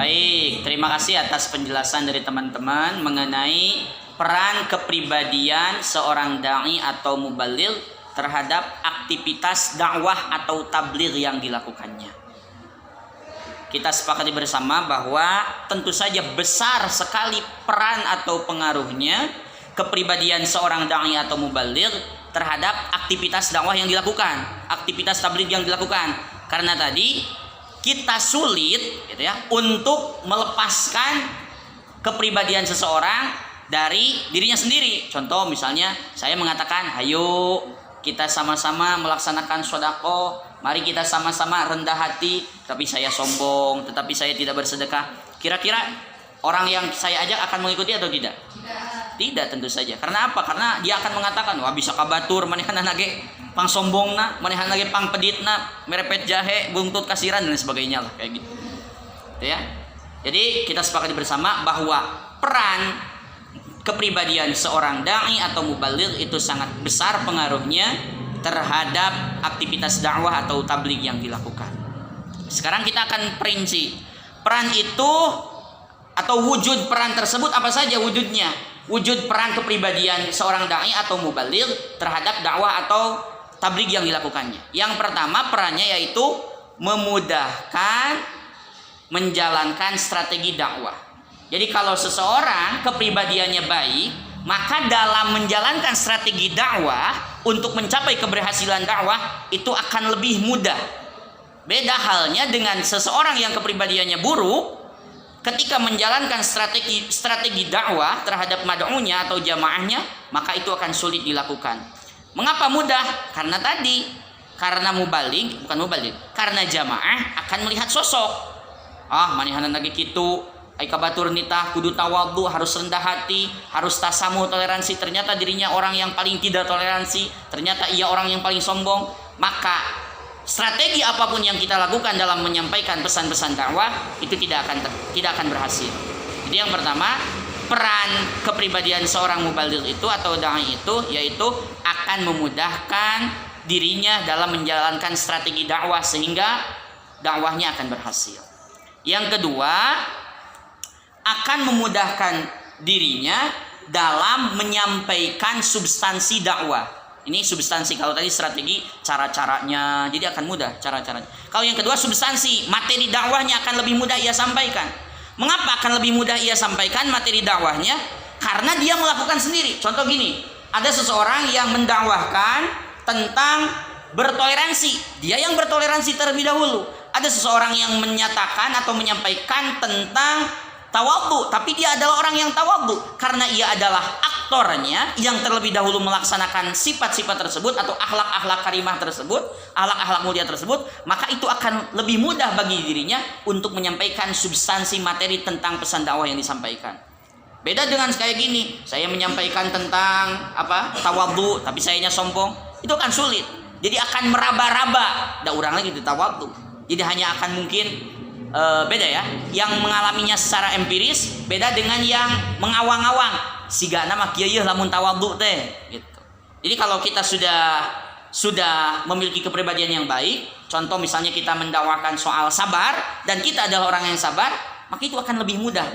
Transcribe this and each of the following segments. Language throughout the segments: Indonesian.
Baik, terima kasih atas penjelasan dari teman-teman mengenai peran kepribadian seorang dai atau mubaligh terhadap aktivitas dakwah atau tabligh yang dilakukannya. Kita sepakati bersama bahwa tentu saja besar sekali peran atau pengaruhnya kepribadian seorang dai atau mubaligh terhadap aktivitas dakwah yang dilakukan, aktivitas tabligh yang dilakukan. Karena tadi kita sulit gitu ya untuk melepaskan kepribadian seseorang dari dirinya sendiri. Contoh misalnya saya mengatakan, ayo kita sama-sama melaksanakan sedekah, mari kita sama-sama rendah hati, tapi saya sombong, tetapi saya tidak bersedekah. Kira-kira orang yang saya ajak akan mengikuti atau tidak? Tidak, tentu saja. Karena apa? Karena dia akan mengatakan, wah bisa kabatur manehan lagi pang sombongna, manehan lagi pang peditna, merepet jahe, buntut kasiran dan sebagainya lah kayak gitu. Ya. Jadi kita sepakati bersama bahwa peran kepribadian seorang dai atau mubaligh itu sangat besar pengaruhnya terhadap aktivitas dakwah atau tabligh yang dilakukan. Sekarang kita akan perinci peran itu atau wujud peran tersebut apa saja wujudnya. Wujud peran kepribadian seorang dai atau mubaligh terhadap dakwah atau tabligh yang dilakukannya. Yang pertama perannya yaitu memudahkan menjalankan strategi dakwah. Jadi kalau seseorang kepribadiannya baik, maka dalam menjalankan strategi dakwah untuk mencapai keberhasilan dakwah itu akan lebih mudah. Beda halnya dengan seseorang yang kepribadiannya buruk, ketika menjalankan strategi dakwah terhadap mad'unya atau jamaahnya, maka itu akan sulit dilakukan. Mengapa mudah? Karena karena karena jamaah akan melihat sosok. Manihanan lagi kitu, ai kabatur nitah kudu tawadhu, harus rendah hati, harus tasamuh, toleransi. Ternyata dirinya orang yang paling tidak toleransi, ternyata ia orang yang paling sombong. Maka strategi apapun yang kita lakukan dalam menyampaikan pesan-pesan dakwah itu tidak akan berhasil. Jadi yang pertama, peran kepribadian seorang mubaligh itu atau dai itu yaitu akan memudahkan dirinya dalam menjalankan strategi dakwah sehingga dakwahnya akan berhasil. Yang kedua, akan memudahkan dirinya dalam menyampaikan substansi dakwah. Ini substansi, kalau tadi strategi cara-caranya, jadi akan mudah cara-caranya. Kalau yang kedua substansi, materi dakwahnya akan lebih mudah ia sampaikan. Mengapa akan lebih mudah ia sampaikan materi dakwahnya? Karena dia melakukan sendiri. Contoh gini, ada seseorang yang mendakwahkan tentang bertoleransi, dia yang bertoleransi terlebih dahulu. Ada seseorang yang menyatakan atau menyampaikan tentang tawadhu, tapi dia adalah orang yang tawadhu karena ia adalah aktornya yang terlebih dahulu melaksanakan sifat-sifat tersebut atau akhlak-akhlak karimah tersebut, akhlak-akhlak mulia tersebut, maka itu akan lebih mudah bagi dirinya untuk menyampaikan substansi materi tentang pesan dakwah yang disampaikan. Beda dengan kayak gini, saya menyampaikan tentang tawadhu tapi sayanya sombong, itu akan sulit. Jadi akan meraba-raba, da urang lagi di tawadhu. Jadi hanya akan mungkin beda ya, yang mengalaminya secara empiris beda dengan yang mengawang-awang. Sigana mah kieu yeuh lamun tawadhu teh gitu. Jadi kalau kita sudah memiliki kepribadian yang baik, contoh misalnya kita mendakwakan soal sabar dan kita adalah orang yang sabar, maka itu akan lebih mudah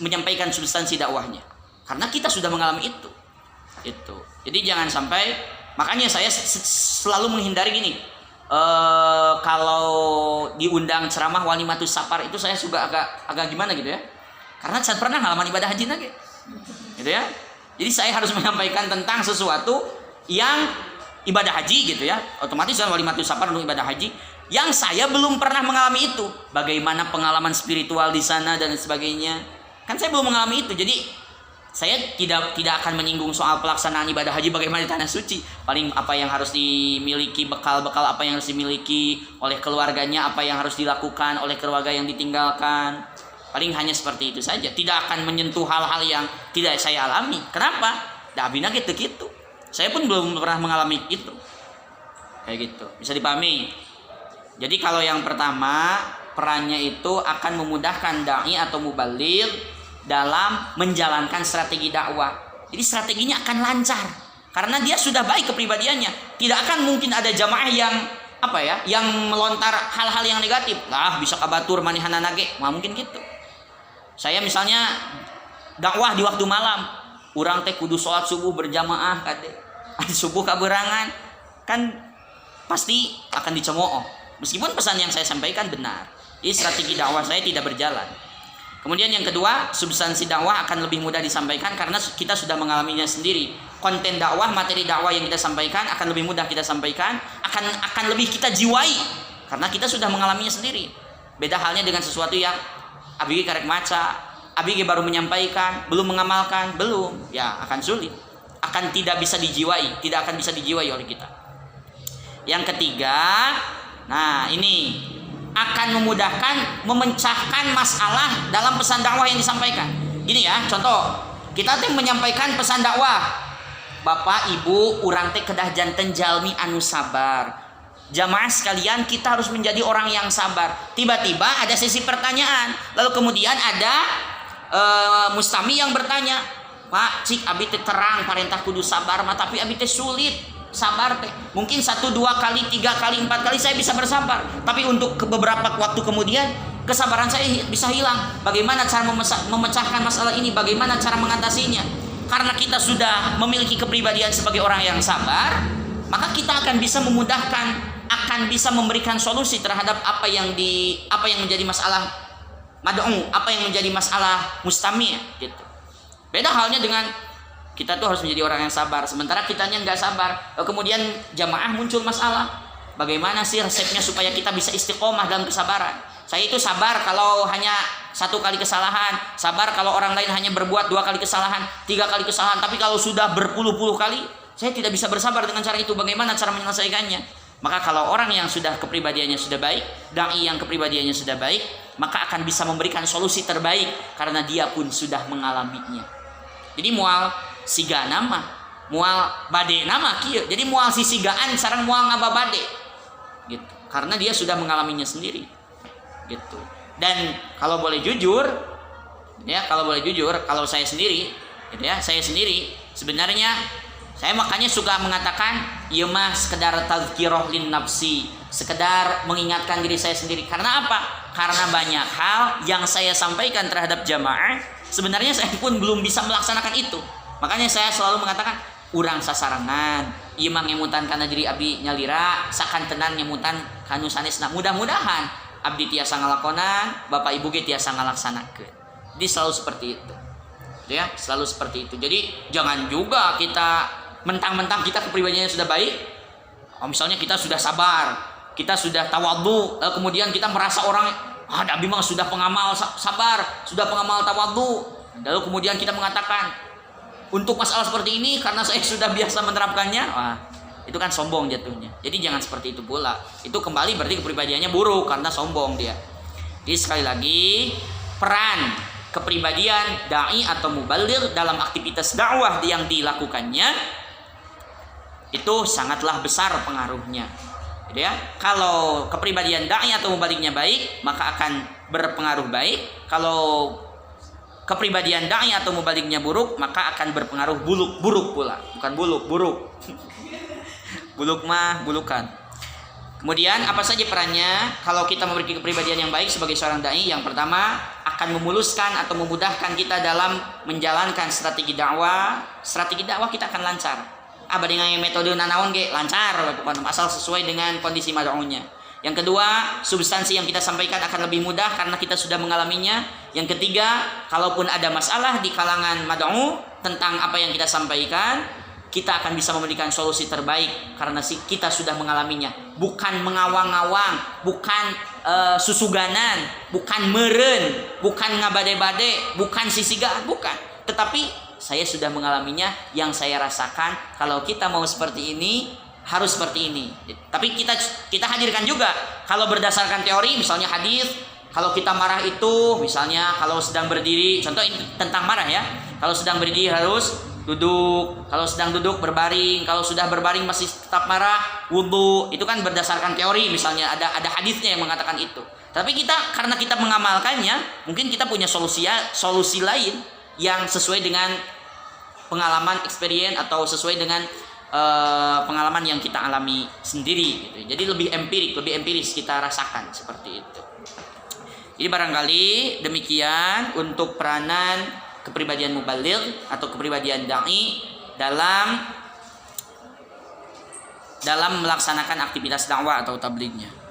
menyampaikan substansi dakwahnya. Karena kita sudah mengalami itu. Itu. Jadi jangan sampai, makanya saya selalu menghindari gini. Kalau diundang ceramah walimatus safar itu saya juga agak gimana gitu ya, karena saya pernah ngalaman ibadah haji lagi gitu ya. Jadi saya harus menyampaikan tentang sesuatu yang ibadah haji gitu ya, otomatis kan walimatus safar untuk ibadah haji yang saya belum pernah mengalami itu, bagaimana pengalaman spiritual di sana dan sebagainya, kan saya belum mengalami itu. Jadi saya tidak akan menyinggung soal pelaksanaan ibadah haji bagaimana di tanah suci. Paling apa yang harus dimiliki, bekal-bekal apa yang harus dimiliki oleh keluarganya, apa yang harus dilakukan oleh keluarga yang ditinggalkan. Paling hanya seperti itu saja. Tidak akan menyentuh hal-hal yang tidak saya alami. Kenapa? Dabina gitu. Saya pun belum pernah mengalami itu. Kayak gitu. Bisa dipahami? Jadi kalau yang pertama, perannya itu akan memudahkan dai atau mubaligh dalam menjalankan strategi dakwah. Jadi strateginya akan lancar karena dia sudah baik kepribadiannya. Tidak akan mungkin ada jamaah yang yang melontar hal-hal yang negatif. Lah bisa kabatur manihanana ge, mungkin gitu. Saya misalnya dakwah di waktu malam, urang teh kudu sholat subuh berjamaah kade. Subuh kaberangan kan pasti akan dicemooh. Meskipun pesan yang saya sampaikan benar, jadi strategi dakwah saya tidak berjalan. Kemudian yang kedua, substansi dakwah akan lebih mudah disampaikan karena kita sudah mengalaminya sendiri. Konten dakwah, materi dakwah yang kita sampaikan akan lebih mudah kita sampaikan, akan lebih kita jiwai karena kita sudah mengalaminya sendiri. Beda halnya dengan sesuatu yang abg karek maca, abg baru menyampaikan, belum mengamalkan, belum, ya akan sulit, akan tidak bisa dijiwai, tidak akan bisa dijiwai oleh kita. Yang ketiga, nah ini akan memudahkan memecahkan masalah dalam pesan dakwah yang disampaikan. Gini ya, contoh, kita teh menyampaikan pesan dakwah, Bapak Ibu urang teh kedah janten jalmi anu sabar. Jamaah sekalian, kita harus menjadi orang yang sabar. Tiba-tiba ada sesi pertanyaan, lalu kemudian ada mustami yang bertanya, Pak, cik abi teh terang perintah kudu sabar, tapi abi teh sulit sabar teh. Mungkin 1, 2 kali, 3 kali, 4 kali saya bisa bersabar, tapi untuk beberapa waktu kemudian kesabaran saya bisa hilang. Bagaimana cara memecahkan masalah ini? Bagaimana cara mengatasinya? Karena kita sudah memiliki kepribadian sebagai orang yang sabar, maka kita akan bisa memudahkan, akan bisa memberikan solusi terhadap apa yang menjadi masalah mad'u, apa yang menjadi masalah mustami gitu. Beda halnya dengan kita tuh harus menjadi orang yang sabar, sementara kitanya nggak sabar. Kemudian jamaah muncul masalah. Bagaimana sih resepnya supaya kita bisa istiqomah dalam kesabaran? Saya itu sabar kalau hanya 1 kali kesalahan, sabar kalau orang lain hanya berbuat 2 kali kesalahan, 3 kali kesalahan. Tapi kalau sudah berpuluh-puluh kali, saya tidak bisa bersabar dengan cara itu. Bagaimana cara menyelesaikannya? Maka kalau orang yang sudah kepribadiannya sudah baik, dai yang kepribadiannya sudah baik, maka akan bisa memberikan solusi terbaik karena dia pun sudah mengalaminya. Jadi mual siga nama, mual bade nama kieu. Jadi mual sisigaan sareng mual ngababade. Gitu. Karena dia sudah mengalaminya sendiri. Gitu. Dan kalau boleh jujur, kalau saya sendiri, gitu ya, saya sendiri sebenarnya saya makanya suka mengatakan ieu mah sekedar tazkirah lin nafsi, sekedar mengingatkan diri saya sendiri. Karena apa? Karena banyak hal yang saya sampaikan terhadap jamaah sebenarnya saya pun belum bisa melaksanakan itu. Makanya saya selalu mengatakan urang sasarangan, ieu mah ngemutan kana diri abdi nyalira, sakantenan ngemutan kanu sanesna. Mudah-mudahan abdi tiasa ngalakonan, Bapak Ibu ge tiasa ngalaksanakeun. Jadi selalu seperti itu. Ya, selalu seperti itu. Jadi jangan juga kita mentang-mentang kita kepribadiannya sudah baik. Misalnya kita sudah sabar, kita sudah tawadhu, kemudian kita merasa orang abdi mah sudah pengamal sabar, sudah pengamal tawadhu. Lalu kemudian kita mengatakan untuk masalah seperti ini karena saya sudah biasa menerapkannya, itu kan sombong jatuhnya. Jadi jangan seperti itu pula. Itu kembali berarti kepribadiannya buruk karena sombong dia. Jadi sekali lagi, peran kepribadian dai atau mubaligh dalam aktivitas dakwah yang dilakukannya itu sangatlah besar pengaruhnya. Jadi ya, kalau kepribadian dai atau mubalighnya baik, maka akan berpengaruh baik. Kalau kepribadian dai atau mubalighnya buruk, maka akan berpengaruh buruk pula. Bukan buruk. Buluk mah bulukan. Kemudian apa saja perannya kalau kita memiliki kepribadian yang baik sebagai seorang dai? Yang pertama, akan memuluskan atau memudahkan kita dalam menjalankan strategi dakwah. Strategi dakwah kita akan lancar. Abadi dengan metode nanaon ge lancar, asal sesuai dengan kondisi mad'unya. Yang kedua, substansi yang kita sampaikan akan lebih mudah karena kita sudah mengalaminya. Yang ketiga, kalaupun ada masalah di kalangan mad'u tentang apa yang kita sampaikan, kita akan bisa memberikan solusi terbaik karena kita sudah mengalaminya. Bukan mengawang-awang, bukan susuganan, bukan meren, bukan ngabade-bade, bukan sisigaan, bukan. Tetapi saya sudah mengalaminya, yang saya rasakan kalau kita mau seperti ini harus seperti ini. Tapi kita hadirkan juga kalau berdasarkan teori, misalnya hadis, kalau kita marah itu misalnya kalau sedang berdiri, contoh ini tentang marah ya, kalau sedang berdiri harus duduk, kalau sedang duduk berbaring, kalau sudah berbaring masih tetap marah wudu. Itu kan berdasarkan teori, misalnya ada hadisnya yang mengatakan itu. Tapi karena kita mengamalkannya, mungkin kita punya solusi lain yang sesuai dengan pengalaman, experience, atau sesuai dengan pengalaman yang kita alami sendiri gitu. Jadi lebih empiris kita rasakan seperti itu. Jadi barangkali demikian untuk peranan kepribadian mubaligh atau kepribadian dai dalam melaksanakan aktivitas dakwah atau tablignya.